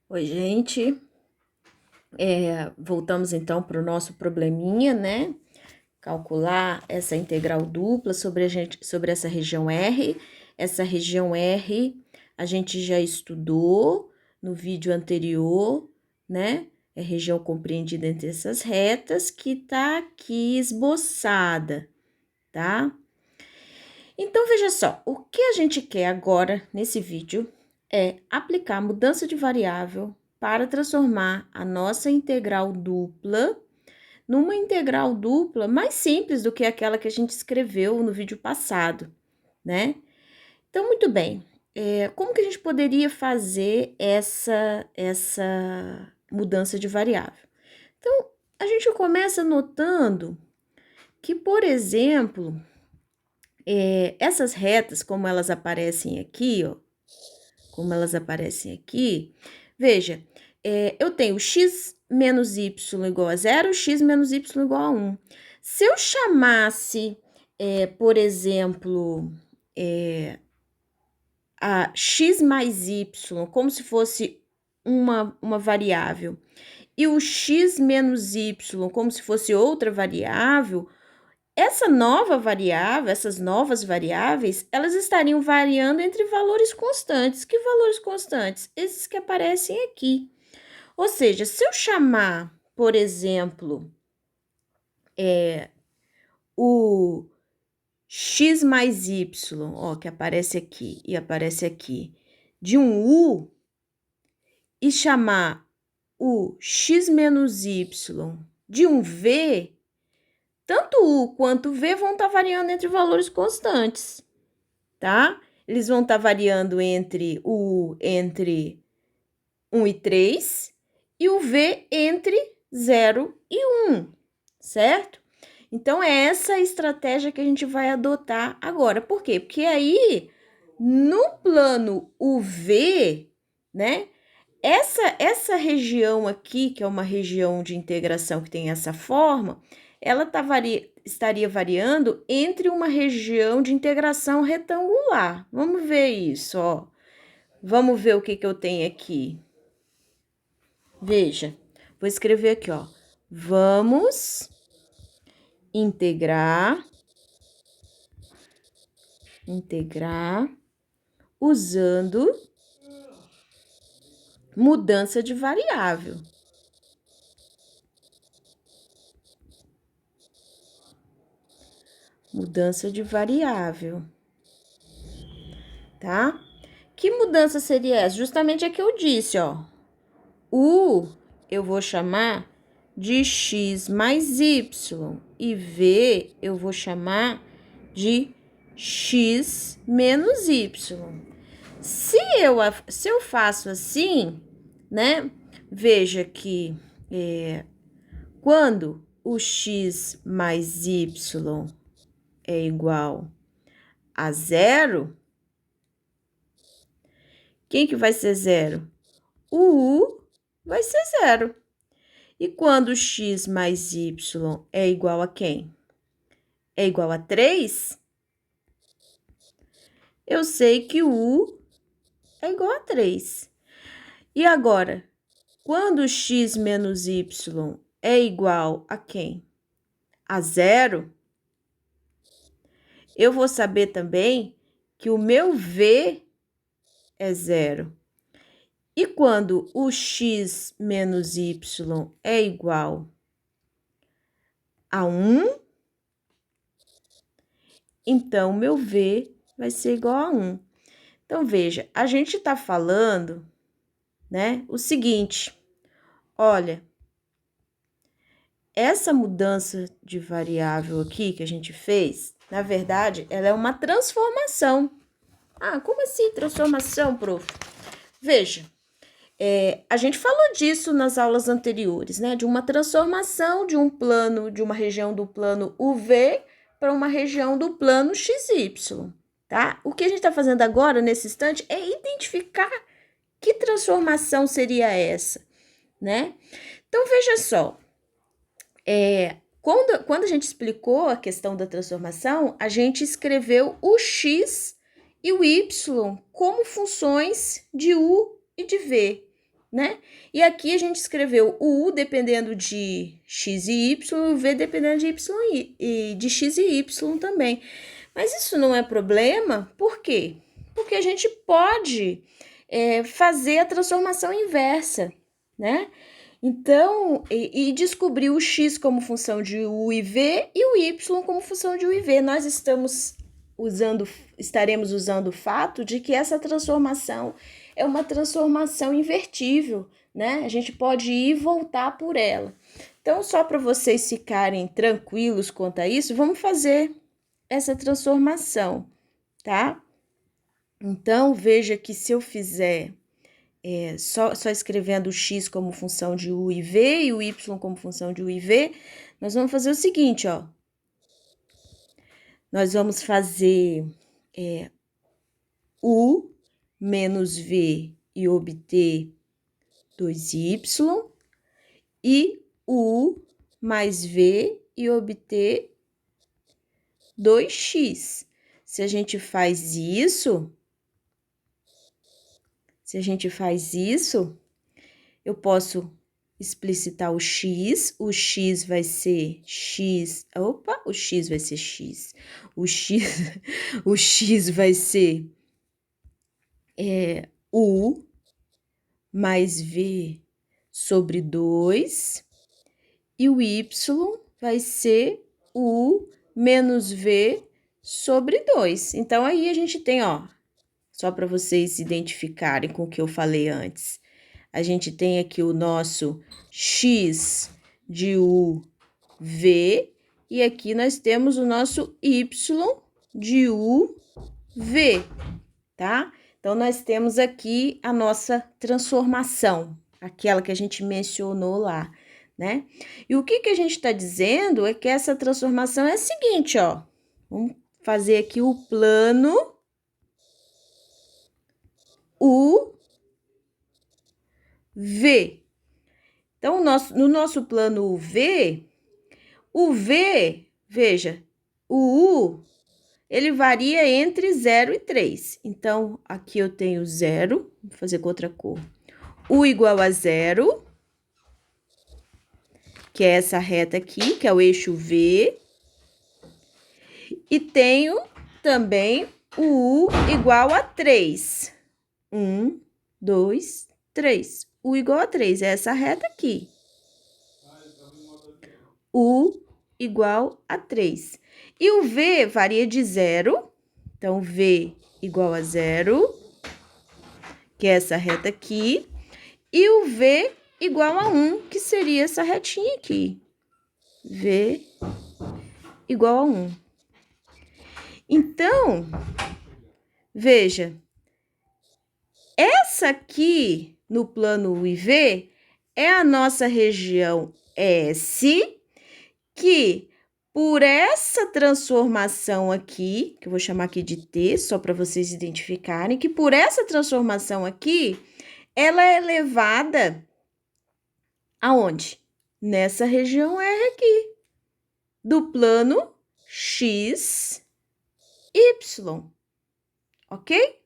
Oi, gente. Voltamos então para o nosso probleminha, né? Calcular essa integral dupla sobre essa região R. Essa região R a gente já estudou no vídeo anterior, né? É região compreendida entre essas retas que tá aqui esboçada, tá? Então, veja só, o que a gente quer agora nesse vídeo é aplicar mudança de variável para transformar a nossa integral dupla numa integral dupla mais simples do que aquela que a gente escreveu no vídeo passado, né? Então, muito bem. Como que a gente poderia fazer essa mudança de variável? Então, a gente começa notando que, por exemplo, essas retas, como elas aparecem aqui, ó, veja, eu tenho x menos y igual a 0, x menos y igual a 1. Se eu chamasse, por exemplo, a x mais y como se fosse uma variável, e o x menos y como se fosse outra variável, essa nova variável, essas novas variáveis, elas estariam variando entre valores constantes. Que valores constantes? Esses que aparecem aqui. Ou seja, se eu chamar, por exemplo, o x mais y, ó, que aparece aqui e aparece aqui, de um u, e chamar o x menos y de um v, tanto u quanto v vão estar variando entre valores constantes, tá? Eles vão estar variando entre o entre 1 e 3 e o v entre 0 e 1, certo? Então, é essa estratégia que a gente vai adotar agora. Por quê? Porque aí, no plano UV, né? Essa região aqui, que é uma região de integração que tem essa forma, ela estaria variando entre uma região de integração retangular. Vamos ver isso, ó. Vamos ver o que eu tenho aqui. Veja, vou escrever aqui, ó. Vamos integrar usando mudança de variável. Mudança de variável, tá? Que mudança seria essa? Justamente a que eu disse, ó. U eu vou chamar de x mais y e v eu vou chamar de x menos y. Se eu faço assim, né? Veja que quando o x mais y é igual a 0, quem que vai ser 0? O u vai ser 0. E quando x mais y é igual a quem? É igual a 3, eu sei que o u é igual a 3. E agora, quando x menos y é igual a quem? A 0, eu vou saber também que o meu v é 0. E quando o x menos y é igual a 1, então meu v vai ser igual a 1. Então, veja, a gente está falando, né, o seguinte, olha, essa mudança de variável aqui que a gente fez, na verdade, ela é uma transformação. Ah, como assim transformação, prof? Veja, a gente falou disso nas aulas anteriores, né? De uma transformação de um plano, de uma região do plano UV para uma região do plano XY, tá? O que a gente está fazendo agora, nesse instante, é identificar que transformação seria essa, né? Então, veja só, quando a gente explicou a questão da transformação, a gente escreveu o x e o y como funções de u e de v, né? E aqui a gente escreveu o U dependendo de x e y, e o V dependendo de y e de x e y também. Mas isso não é problema, por quê? Porque a gente pode fazer a transformação inversa, né? Então, e descobrir o x como função de u e v e o y como função de u e v. Nós estaremos usando o fato de que essa transformação é uma transformação invertível, né? A gente pode ir e voltar por ela. Então, só para vocês ficarem tranquilos quanto a isso, vamos fazer essa transformação, tá? Então, veja que se eu fizer só escrevendo o x como função de u e v e o y como função de u e v, nós vamos fazer o seguinte, ó. Nós vamos fazer u menos v e obter 2y e u mais v e obter 2x. Se a gente faz isso, eu posso explicitar o x vai ser x, o x vai ser x, o x vai ser u mais v sobre 2, e o y vai ser u menos v sobre 2. Então, aí a gente tem, ó, só para vocês se identificarem com o que eu falei antes. A gente tem aqui o nosso x de u, v, e aqui nós temos o nosso y de u, v, tá? Então, nós temos aqui a nossa transformação, aquela que a gente mencionou lá, né? E o que a gente está dizendo é que essa transformação é a seguinte, ó. Vamos fazer aqui o plano U, V. Então, no nosso plano UV, o V, veja, o U, ele varia entre 0 e 3. Então, aqui eu tenho 0, vou fazer com outra cor. U igual a 0, que é essa reta aqui, que é o eixo V. E tenho também o U igual a 3. 1, 2, 3. U igual a 3, é essa reta aqui. U igual a 3. E o V varia de 0, então V igual a 0, que é essa reta aqui, e o V igual a 1, que seria essa retinha aqui. V igual a 1. Então, veja, essa aqui no plano U e V é a nossa região S, que por essa transformação aqui, que eu vou chamar aqui de T, só para vocês identificarem, que por essa transformação aqui, ela é elevada aonde? Nessa região R aqui, do plano X, Y, ok?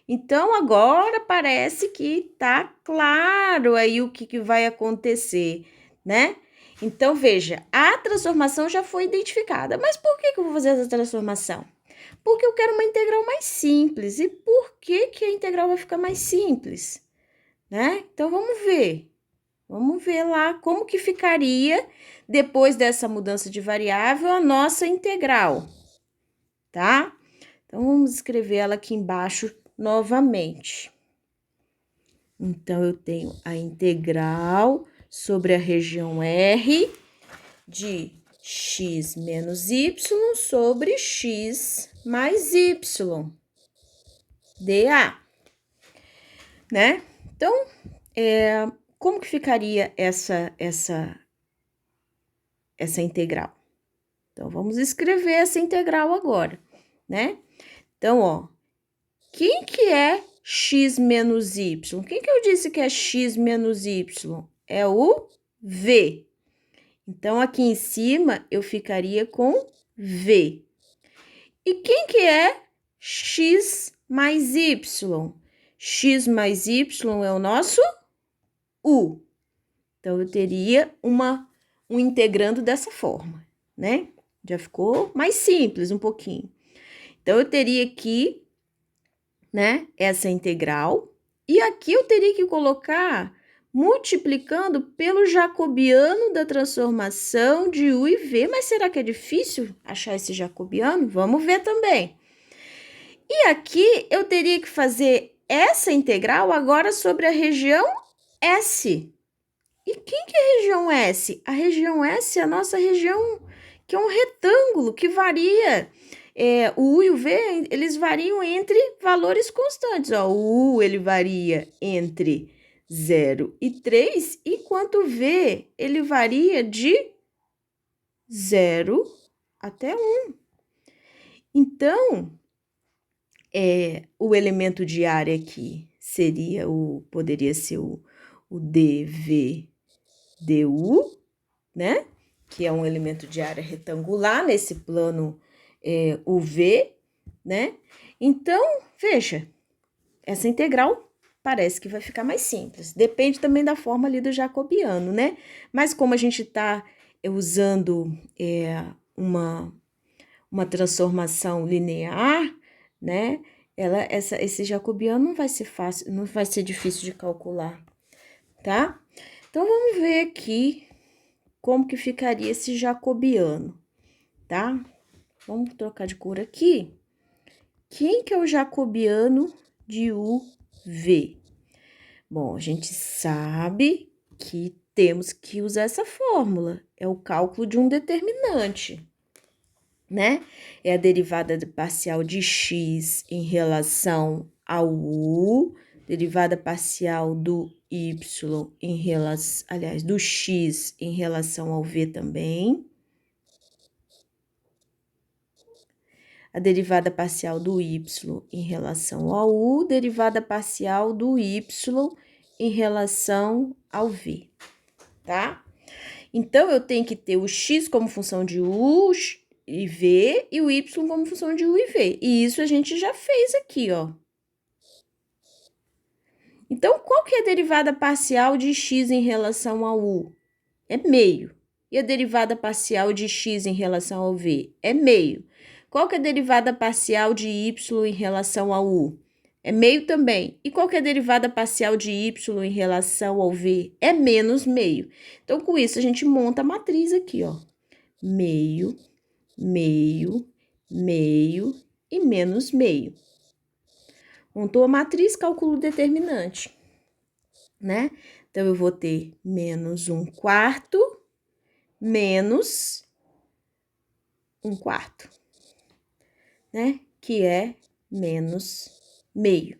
Então, agora parece que tá claro aí o que vai acontecer, né? Então, veja, a transformação já foi identificada. Mas por que eu vou fazer essa transformação? Porque eu quero uma integral mais simples. E por que a integral vai ficar mais simples? Né? Então, vamos ver. Vamos ver lá como que ficaria, depois dessa mudança de variável, a nossa integral, tá? Então, vamos escrever ela aqui embaixo novamente. Então, eu tenho a integral sobre a região R de x menos y sobre x mais y, dA, né? Então, como que ficaria essa integral? Então, vamos escrever essa integral agora, né? Então, ó, quem que é x menos y? Quem que eu disse que é x menos y? É o v. Então, aqui em cima, eu ficaria com v. E quem que é x mais y? X mais y é o nosso U. Então, eu teria um integrando dessa forma, né? Já ficou mais simples um pouquinho. Então, eu teria aqui, né, essa integral. E aqui eu teria que colocar multiplicando pelo jacobiano da transformação de U e V. Mas será que é difícil achar esse jacobiano? Vamos ver também. E aqui eu teria que fazer essa integral agora sobre a região S. E quem que é a região S? A região S é a nossa região que é um retângulo que varia. O U e o V, eles variam entre valores constantes. Ó, o U, ele varia entre 0 e 3, enquanto o V, ele varia de 0 até 1. Então, o elemento de área aqui poderia ser o dV du, né? Que é um elemento de área retangular nesse plano UV, né? Então, veja, essa integral parece que vai ficar mais simples. Depende também da forma ali do jacobiano, né? Mas como a gente está usando uma transformação linear, né? Esse jacobiano não vai ser fácil, não vai ser difícil de calcular, tá? Então, vamos ver aqui como que ficaria esse jacobiano, tá? Vamos trocar de cor aqui. Quem que é o jacobiano de UV? Bom, a gente sabe que temos que usar essa fórmula. É o cálculo de um determinante, né? É a derivada parcial de x em relação ao u, derivada parcial do y em relação, aliás, do x em relação ao v também. A derivada parcial do y em relação ao u, derivada parcial do y em relação ao v, tá? Então, eu tenho que ter o x como função de u e v e o y como função de u e v. E isso a gente já fez aqui, ó. Então, qual que é a derivada parcial de x em relação ao u? É meio. E a derivada parcial de x em relação ao v? É meio. Qual que é a derivada parcial de y em relação ao u? É meio também. E qual que é a derivada parcial de y em relação ao v? É menos meio. Então, com isso, a gente monta a matriz aqui, ó. Meio, meio, meio e menos meio. Montou a matriz, calculo o determinante, né? Então, eu vou ter menos 1/4 menos 1/4, né? Que é menos meio,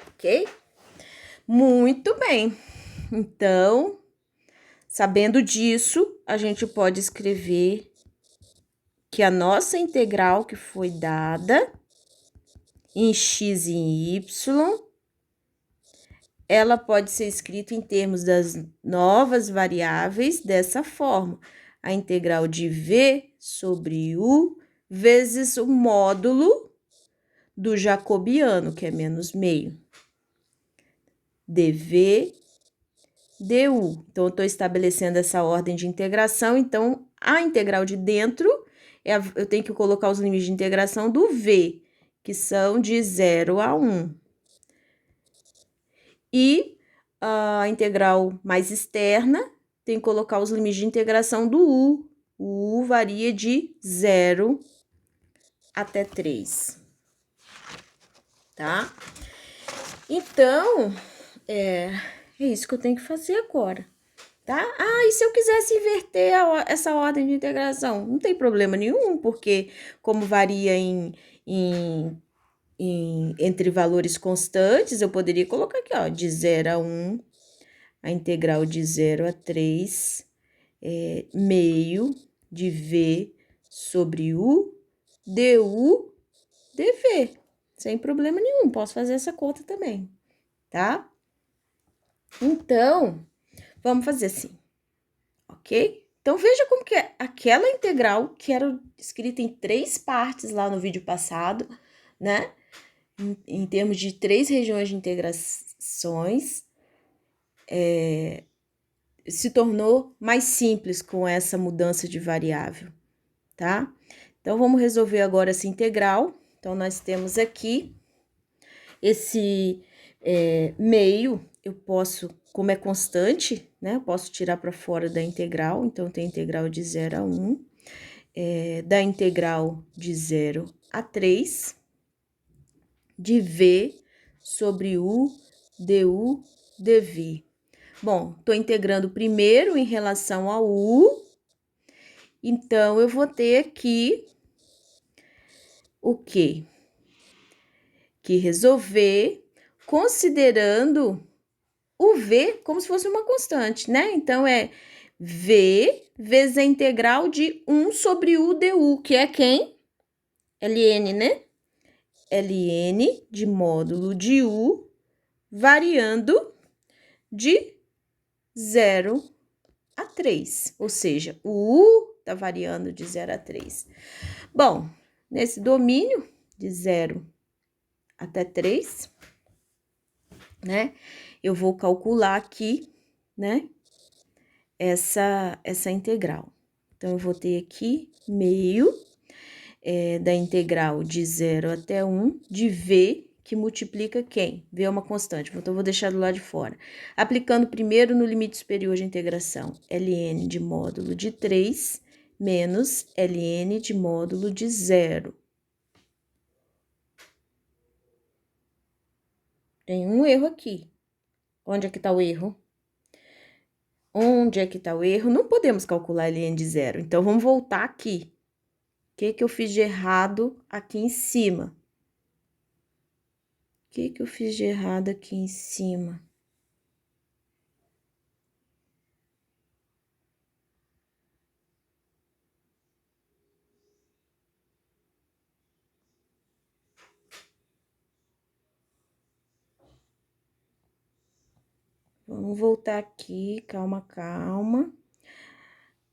ok? Muito bem. Então, sabendo disso, a gente pode escrever que a nossa integral que foi dada em x e em y, ela pode ser escrita em termos das novas variáveis dessa forma. A integral de v sobre u vezes o módulo do jacobiano, que é menos meio. dv du. Então, eu estou estabelecendo essa ordem de integração. Então, a integral de dentro, eu tenho que colocar os limites de integração do v, que são de 0 a 1. E a integral mais externa, tem que colocar os limites de integração do u. O u varia de 0 até 3. Tá? Então, é isso que eu tenho que fazer agora, tá? Ah, e se eu quisesse inverter essa ordem de integração? Não tem problema nenhum, porque como varia entre valores constantes, eu poderia colocar aqui, ó, de 0 a 1, a integral de 0 a 3, meio de v sobre u, du, dv. Sem problema nenhum, posso fazer essa conta também, tá? Então, vamos fazer assim, ok? Então, veja como que é aquela integral que era escrita em 3 partes lá no vídeo passado, né? Em termos de 3 regiões de integrações, se tornou mais simples com essa mudança de variável, tá? Então, vamos resolver agora essa integral. Então, nós temos aqui esse meio, eu posso, como é constante, né? Eu posso tirar para fora da integral, então tem integral de 0 a 1, da integral de 0 a 3, de V sobre U, du, dv. Bom, estou integrando primeiro em relação ao U, então eu vou ter aqui o quê? Que resolver considerando o V como se fosse uma constante, né? Então, é V vezes a integral de 1 sobre U du, que é quem? Ln, né? Ln de módulo de U, variando de 0 a 3, ou seja, o U está variando de 0 a 3. Bom, nesse domínio de 0 até 3, né, eu vou calcular aqui, né, essa integral. Então, eu vou ter aqui meio da integral de 0 até 1 de V, que multiplica quem? V é uma constante, então eu vou deixar do lado de fora. Aplicando primeiro no limite superior de integração, Ln de módulo de 3 menos Ln de módulo de 0. Tem um erro aqui. Onde é que está o erro? Onde é que está o erro? Não podemos calcular Ln de 0, então vamos voltar aqui. O que eu fiz de errado aqui em cima? O que eu fiz de errado aqui em cima? Vamos voltar aqui, calma, calma.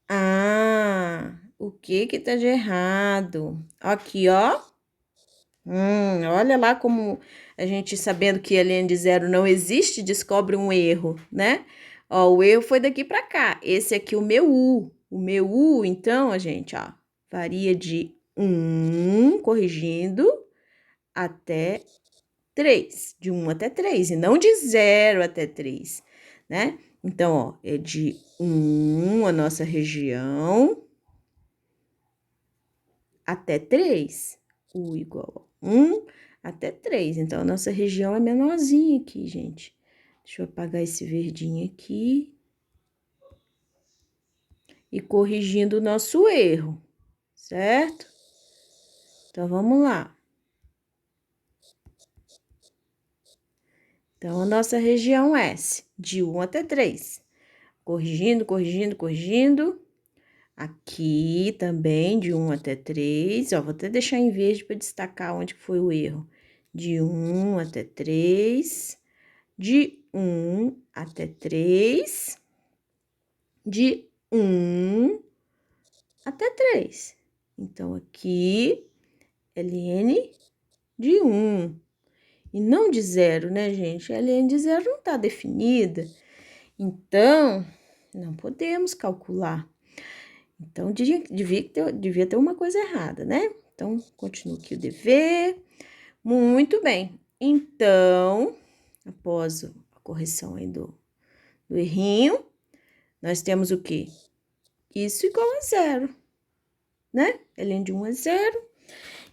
Ah, o que tá de errado? Aqui, ó. Olha lá como a gente, sabendo que a linha de 0 não existe, descobre um erro, né? Ó, o erro foi daqui para cá. Esse aqui, o meu U. O meu U, então, a gente, ó, varia de 1, corrigindo, até 3. De 1 até 3, e não de 0 até 3, né? Então, ó, é de 1 a nossa região até 3. U igual a 1 até 3. Então, a nossa região é menorzinha aqui, gente. Deixa eu apagar esse verdinho aqui. E corrigindo o nosso erro, certo? Então, vamos lá. Então, a nossa região S, de 1 até 3. Corrigindo, corrigindo, corrigindo. Aqui também, de 1 até 3, ó, vou até deixar em verde para destacar onde foi o erro. De 1 até 3, de 1 até 3, de 1 até 3. Então, aqui, Ln de 1. E não de 0, né, gente? A Ln de 0 não está definida. Então, não podemos calcular. Então, devia ter uma coisa errada, né? Então, continuo aqui o dever. Muito bem. Então, após a correção aí do errinho, nós temos o quê? Isso igual a 0, né? Ln de 1 é 0.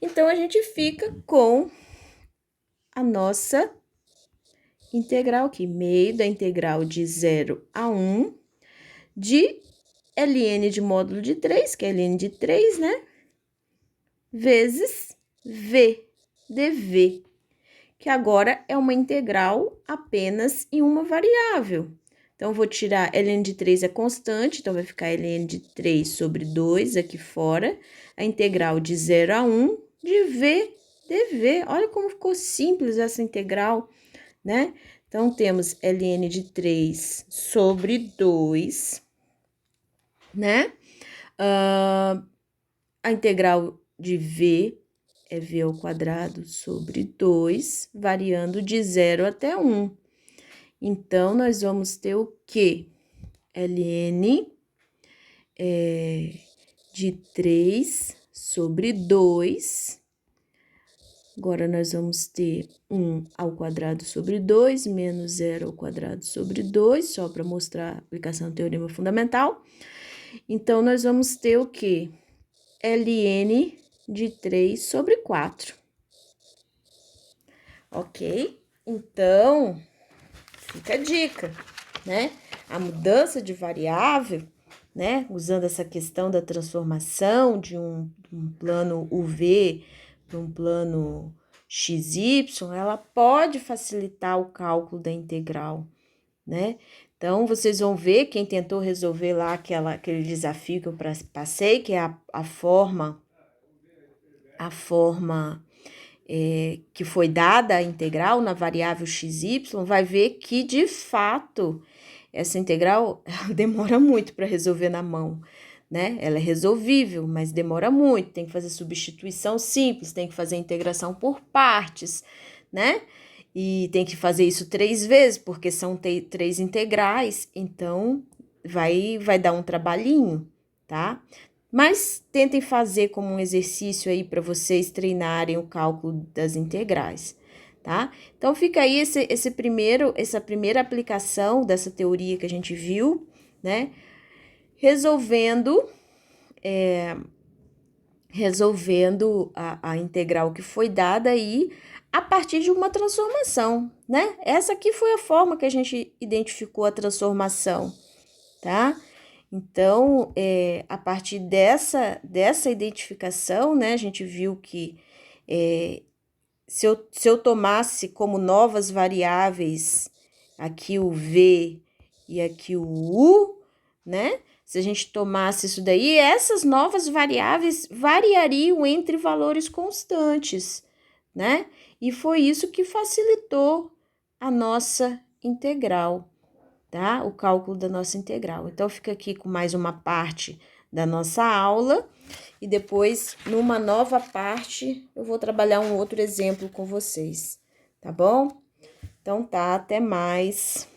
Então, a gente fica com a nossa integral aqui, meio da integral de 0 a 1 de Ln de módulo de 3, que é Ln de 3, né? Vezes V, dv, que agora é uma integral apenas em uma variável. Então, vou tirar Ln de 3 é constante, então vai ficar Ln de 3 sobre 2 aqui fora, a integral de 0 a 1 de V dv. Olha como ficou simples essa integral, né? Então, temos Ln de 3 sobre 2, né? A integral de V é V ao quadrado sobre 2, variando de 0 até 1. Então, nós vamos ter o quê? ln de 3 sobre 2. Agora, nós vamos ter 1 ao quadrado sobre 2, menos 0 ao quadrado sobre 2, só para mostrar a aplicação do teorema fundamental. Então, nós vamos ter o quê? ln de 3 sobre 4. Ok? Então, fica a dica, né? A mudança de variável, né? Usando essa questão da transformação de um plano UV para um plano XY, ela pode facilitar o cálculo da integral, né? Então, vocês vão ver, quem tentou resolver lá aquele desafio que eu passei, que é a forma que foi dada a integral na variável xy, vai ver que, de fato, essa integral demora muito para resolver na mão, né? Ela é resolvível, mas demora muito, tem que fazer substituição simples, tem que fazer integração por partes, né? E tem que fazer isso 3 vezes, porque são 3 integrais, então vai dar um trabalhinho, tá? Mas tentem fazer como um exercício aí para vocês treinarem o cálculo das integrais, tá? Então, fica aí essa primeira aplicação dessa teoria que a gente viu, né? Resolvendo a integral que foi dada aí a partir de uma transformação, né? Essa aqui foi a forma que a gente identificou a transformação, tá? Então, a partir dessa identificação, né, a gente viu que se eu tomasse como novas variáveis aqui o V e aqui o U, né? Se a gente tomasse isso daí, essas novas variáveis variariam entre valores constantes, né? E foi isso que facilitou a nossa integral, tá? O cálculo da nossa integral. Então, fica aqui com mais uma parte da nossa aula e depois, numa nova parte, eu vou trabalhar um outro exemplo com vocês, tá bom? Então, tá, até mais.